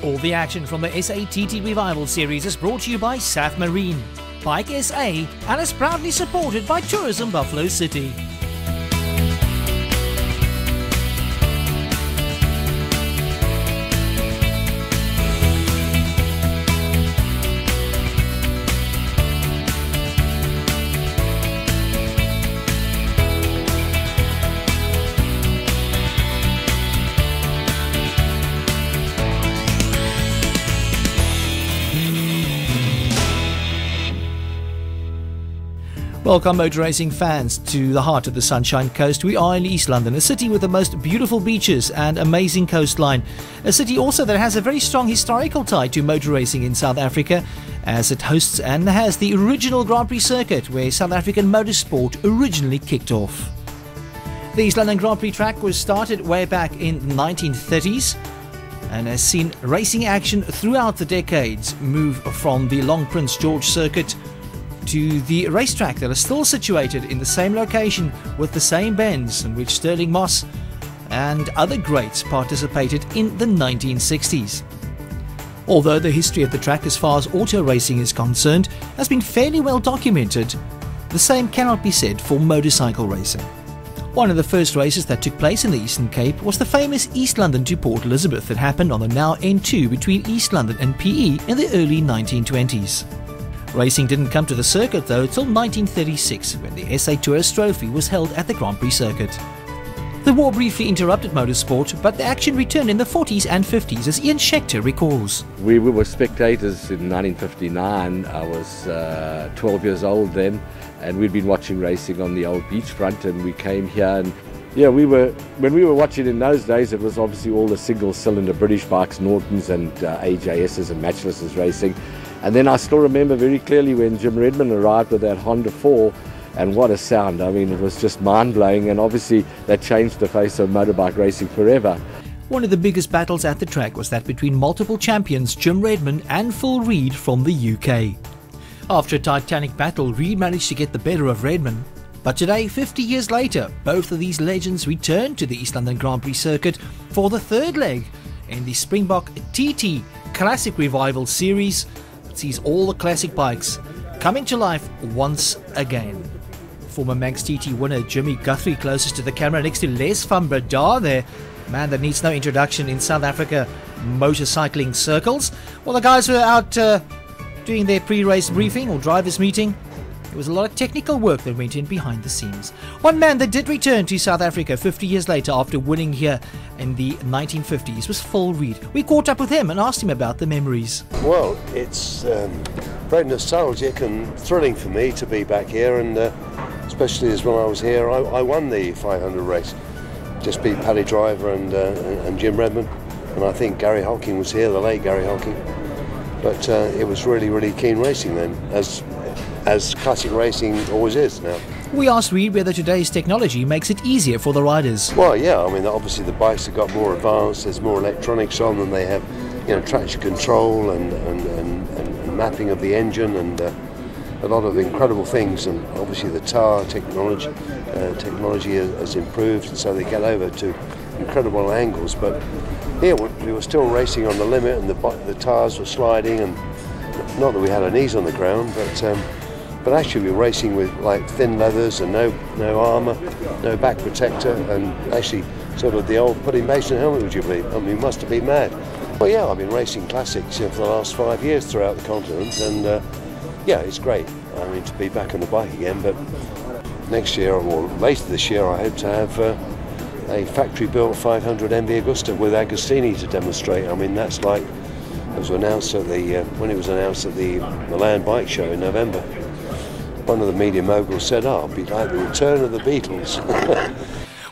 All the action from the SATT Revival Series is brought to you by Safmarine, Bike SA, and is proudly supported by Tourism Buffalo City. Welcome motor racing fans to the heart of the Sunshine Coast. We are in East London, a city with the most beautiful beaches and amazing coastline. A city also that has a very strong historical tie to motor racing in South Africa, as it hosts and has the original Grand Prix circuit where South African motorsport originally kicked off. The East London Grand Prix track was started way back in the 1930s and has seen racing action throughout the decades move from the Long Prince George circuit to the racetrack that is still situated in the same location with the same bends in which Sterling Moss and other greats participated in the 1960s. Although the history of the track as far as auto racing is concerned has been fairly well documented, the same cannot be said for motorcycle racing. One of the first races that took place in the Eastern Cape was the famous East London to Port Elizabeth that happened on the now N2 between East London and PE in the early 1920s. Racing didn't come to the circuit though until 1936 when the SA Tourist Trophy was held at the Grand Prix circuit. The war briefly interrupted motorsport, but the action returned in the 40s and 50s, as Ian Schechter recalls. We were spectators in 1959. I was 12 years old then, and we'd been watching racing on the old beachfront, and we came here and when we were watching in those days, it was obviously all the single-cylinder British bikes, Nortons and AJSs and Matchlesses racing. And then I still remember very clearly when Jim Redmond arrived with that Honda 4, and what a sound. I mean, it was just mind-blowing, and obviously that changed the face of motorbike racing forever. One of the biggest battles at the track was that between multiple champions Jim Redmond and Phil Reed from the UK. After a titanic battle, Reed managed to get the better of Redmond. But today, 50 years later, both of these legends return to the East London Grand Prix circuit for the third leg in the Springbok TT Classic Revival Series. It sees all the classic bikes coming to life once again. Former Manx TT winner Jimmy Guthrie closest to the camera next to Les van Breda there. Man that needs no introduction in South Africa motorcycling circles. Well, the guys were out doing their pre-race briefing or drivers meeting. There was a lot of technical work that went in behind the scenes. One man that did return to South Africa 50 years later after winning here in the 1950s was Phil Reed. We caught up with him and asked him about the memories. Well, it's very nostalgic and thrilling for me to be back here, and especially as when I was here, I won the 500 race. Just beat Paddy Driver and Jim Redmond, and I think Gary Hocking was here, the late Gary Hocking. But it was really, really keen racing then, as classic racing always is now. We asked Reed whether today's technology makes it easier for the riders. Well, yeah, I mean, obviously the bikes have got more advanced, there's more electronics on them, they have, traction control and mapping of the engine and a lot of incredible things, and obviously the tyre technology has improved, so they get over to incredible angles. But here we were still racing on the limit, and the tyres were sliding, and not that we had our knees on the ground, but actually we were racing with like thin leathers and no armour, no back protector, and actually sort of the old putting basin helmet, would you believe? I mean, we must have been mad. Well, yeah, I've been racing classics for the last 5 years throughout the continent, and yeah, it's great. I mean, to be back on the bike again, but next year, or later this year, I hope to have a factory-built 500mv Augusta with Agostini to demonstrate. I mean, that's like it was announced at when it was announced at the Milan Bike Show in November. One of the media moguls said, "Oh, it'll be like the return of the Beatles."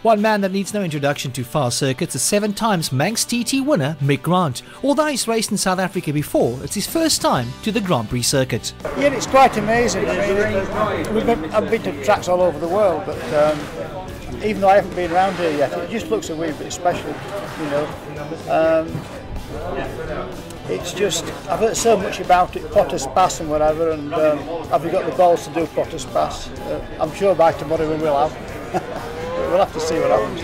One man that needs no introduction to fast circuits is 7 times Manx TT winner Mick Grant. Although he's raced in South Africa before, it's his first time to the Grand Prix circuit. Yeah, it's quite amazing. I mean, I've been to tracks all over the world, but even though I haven't been around here yet, it just looks a wee bit special, It's just, I've heard so much about it, Potter's Pass and whatever, and have you got the balls to do Potter's Pass? I'm sure by tomorrow we will have. We'll have to see what happens.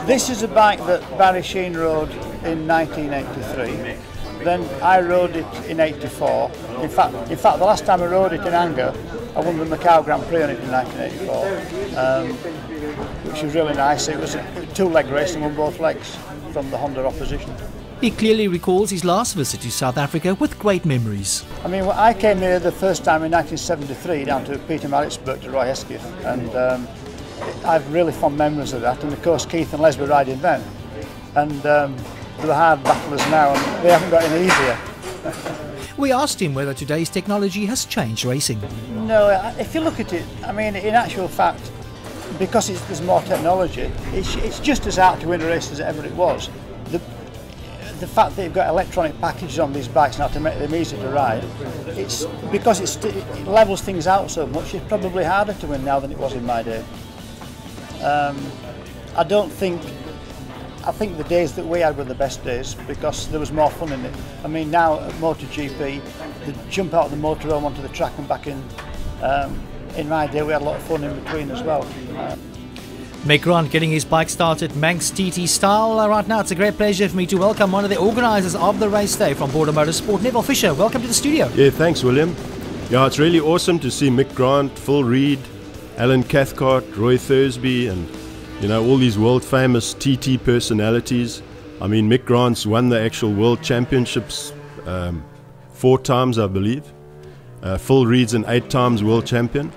This is a bike that Barry Sheen rode in 1983. Then I rode it in '84. In fact, the last time I rode it in anger, I won the Macau Grand Prix on it in 1984, which was really nice. It was a two-leg racing on both legs from the Honda opposition. He clearly recalls his last visit to South Africa with great memories. I mean, I came here the first time in 1973 down to Peter Maritzburg to Roy Hesketh, and I have really fond memories of that. And of course, Keith and Les were riding then, and they're hard battlers now, and they haven't got any easier. We asked him whether today's technology has changed racing. No, if you look at it, I mean, in actual fact, because there's more technology, it's just as hard to win a race as ever it was. The fact that you've got electronic packages on these bikes now to make them easy to ride, it's because it levels things out so much. It's probably harder to win now than it was in my day. I think the days that we had were the best days because there was more fun in it. I mean, now at MotoGP, they jump out of the motorhome onto the track and back in. In my day, we had a lot of fun in between as well. Mick Grant getting his bike started Manx TT style. Right now, it's a great pleasure for me to welcome one of the organisers of the race day from Border Motorsport, Neville Fisher. Welcome to the studio. Yeah, thanks, William. Yeah, it's really awesome to see Mick Grant, Phil Reed, Alan Cathcart, Roy Thersby, and all these world famous TT personalities. I mean, Mick Grant's won the actual world championships 4 times, I believe. Phil Reed's an 8 times world champion.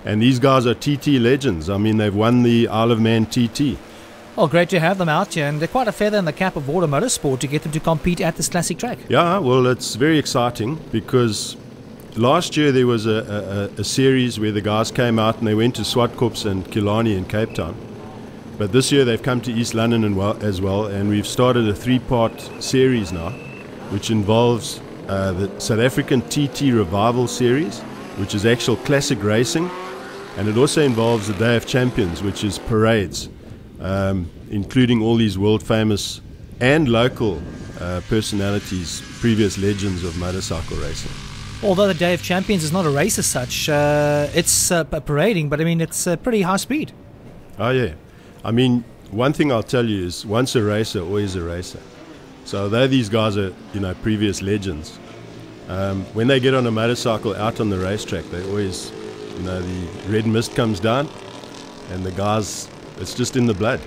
And these guys are TT legends. I mean, they've won the Isle of Man TT. Well, great to have them out here, and they're quite a feather in the cap of Border Motorsport to get them to compete at this classic track. Yeah, well, it's very exciting because last year there was a series where the guys came out and they went to Swartkops and Killarney in Cape Town. But this year they've come to East London as well, and we've started a 3-part series now, which involves the South African TT Revival Series, which is actual classic racing. And it also involves the Day of Champions, which is parades, including all these world famous and local personalities, previous legends of motorcycle racing. Although the Day of Champions is not a race as such, it's parading, but I mean, it's pretty high speed. Oh yeah. I mean, one thing I'll tell you is once a racer, always a racer. So although these guys are, previous legends, when they get on a motorcycle out on the racetrack, they always... the red mist comes down and the guys, it's just in the blood.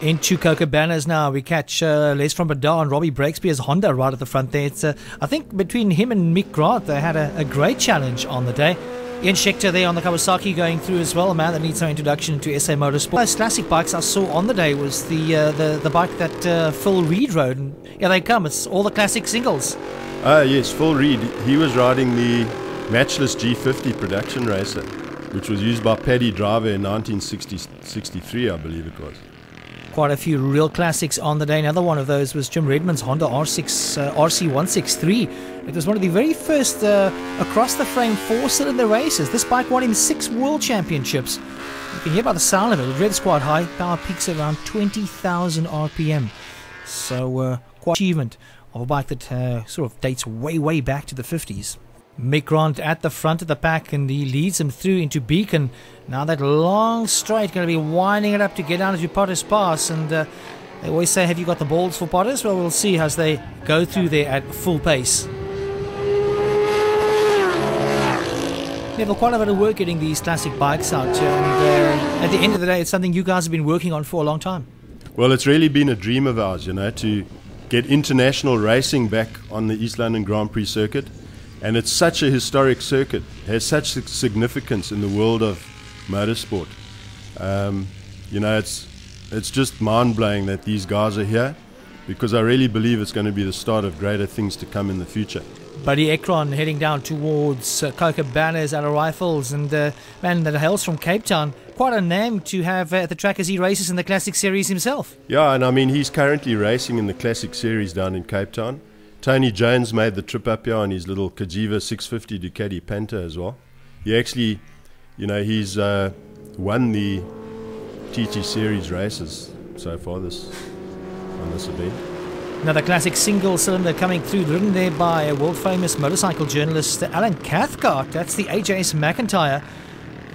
Into Cocobanas now, we catch Les from Badar and Robbie Breakspear's Honda right at the front there. It's, I think between him and Mick Grant, they had a great challenge on the day. Ian Schechter there on the Kawasaki going through as well, a man that needs some introduction to SA Motorsport. Those classic bikes I saw on the day was the bike that Phil Reed rode. And yeah, they come, it's all the classic singles. Yes, Phil Reed, he was riding the Matchless G50 production racer, which was used by Paddy Driver in 1963, I believe it was. Quite a few real classics on the day. Another one of those was Jim Redmond's Honda RC163. It was one of the very first across-the-frame 4-cylinder races. This bike won him 6 world championships. You can hear by the sound of it. It revs quite high. Power peaks around 20,000 RPM. So quite achievement of a bike that sort of dates way back to the 50s. Mick Grant at the front of the pack, and he leads them through into Beacon. Now that long straight, going to be winding it up to get down to Potters Pass. And they always say, have you got the balls for Potters? Well, we'll see as they go through there at full pace. Neville, quite a bit of work getting these classic bikes out. And at the end of the day, it's something you guys have been working on for a long time. Well, it's really been a dream of ours, to get international racing back on the East London Grand Prix circuit. And it's such a historic circuit, has such significance in the world of motorsport. It's just mind-blowing that these guys are here, because I really believe it's going to be the start of greater things to come in the future. Buddy Ekron heading down towards Cocobanas out of Rifles, and man that hails from Cape Town. Quite a name to have at the track as he races in the Classic Series himself. Yeah, and I mean, he's currently racing in the Classic Series down in Cape Town. Tony Jones made the trip up here on his little Kajiva 650 Ducati Panther as well. He actually, he's won the TT Series races so far on this event. Another classic single cylinder coming through, ridden there by a world famous motorcycle journalist Alan Cathcart. That's the AJS McIntyre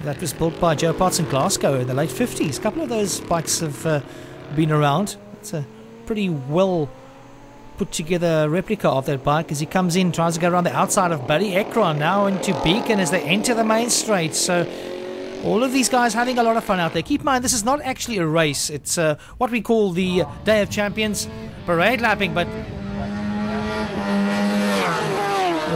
that was built by Joe Potts in Glasgow in the late 50s. A couple of those bikes have been around. It's a pretty well put together replica of that bike as he comes in, tries to go around the outside of Buddy Ekron, now into Beacon as they enter the main straight. So all of these guys having a lot of fun out there. Keep in mind, this is not actually a race. It's what we call the Day of Champions parade lapping, but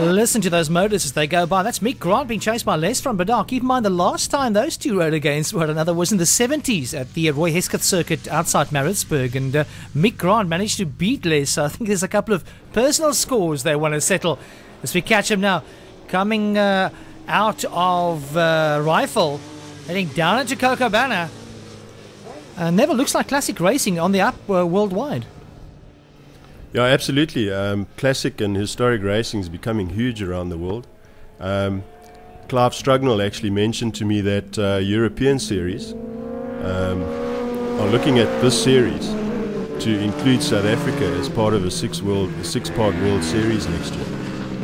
listen to those motors as they go by. That's Mick Grant being chased by Les from Badar. Keep in mind, the last time those two rode against one another was in the 70s at the Roy Hesketh circuit outside Maritzburg, and Mick Grant managed to beat Les. So I think there's a couple of personal scores they want to settle as we catch him now coming out of Rifle, heading down into Cocobana. Never looks like classic racing on the up worldwide. Yeah, absolutely. Classic and historic racing is becoming huge around the world. Clive Strugnell actually mentioned to me that European series are looking at this series to include South Africa as part of a six-part World Series next year.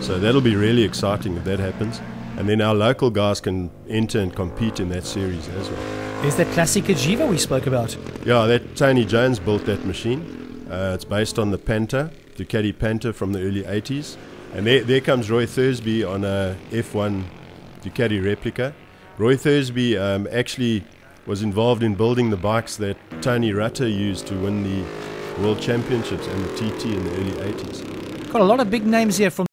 So that'll be really exciting if that happens. And then our local guys can enter and compete in that series as well. Is that classic Ajiva we spoke about? Yeah, that Tony Jones built that machine. It's based on the Panther, Ducati Panther from the early 80s. And there comes Roy Thersby on a F1 Ducati replica. Roy Thersby actually was involved in building the bikes that Tony Rutter used to win the World Championships and the TT in the early 80s. Got a lot of big names here from